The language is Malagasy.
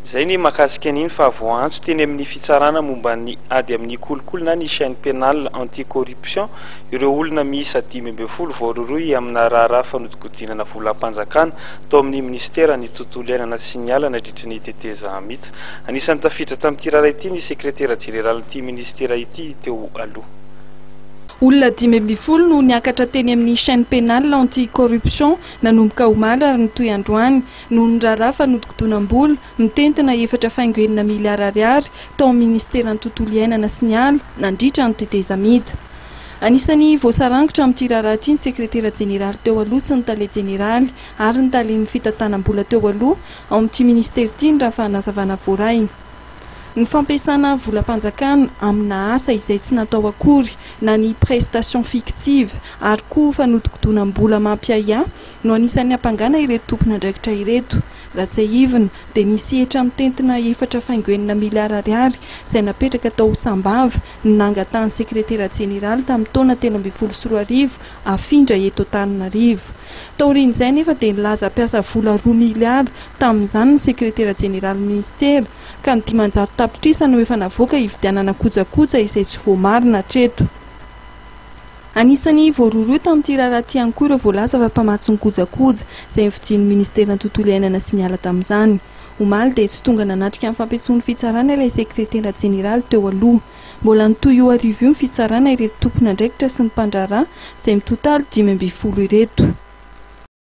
Zay ny mahakasika an'iny fa voantso teny amin'ny fitsarana momba ny ady amin'ny kolokolo na ny chaîne pénale anti-corruption ireo olona miisa 10 voaroroy amina raharaha fanodikodinana volam-panjakana tao amin'ny ministera ny tontolo iainana sy ny ala nandritra ny teteza mita. Anisan'ny tafiditra tamin'ity raharaha ity ny sekretera jeneralin'ity ministera ity teo aloha. Olona 10 no niakatra teny amin'ny chaîne pénale anti-corruption nanomboka omaly ary nitoy androany no niraharaha fanodikodonam-bola mitentina 4,4 miliara ariary tao amin'ny ministeran'ny tontolo iainana sy ny ala nandritra ny teteza mita. Anisany voasarangitra amin'ity raharaha ity ny sekretera jeneraly teo aloha sy ny tale jeneraly ary ny tale ny fitantanam-bola teo aloha ao amin'ity ministera ity ny raha fanazavana voaray. Ny fampiasana volam-panjakana amina asa izay tsy natao akory na ny prestation fictive ary koa fanodikodonam-bola mampiaia no anisan'ny hampangana ireto tompon'andraikitra ireto. Raha tsy ahivina dia nisy hetra mitentina 4,4 miliara ariary izay napetraka tao Sambava nangatan'ny sekretera jeneraly tamin'ny taona 2013 afindra eto Antananarivo. Taorian'izay nefa dia nilaza piasa vola 2 miliara tamin'izany ny sekretera jeneraly ministera ka ny 500 tapitrisana no efa navoaka hividianana kojakoja izay tsy voamarina hatreto. Anisany voaroroy tamin'ity raharaha ity ihany koa ireo voalaza fa mpamatsy ny kojakoja izay nividian'ny ministeran'ny tontolo iainana sy ny ala tamin'izany. Omaly dia tsy tonga nanatrika amin'ny fampiantsoan'ny fitsarana ilay sekretera jeneraly teo aloha. Mbola nitoy io arivo io ny fitsarana ireto tompon'andraikitra sy ny mpandraharaha izay mitotaly 10 ireto.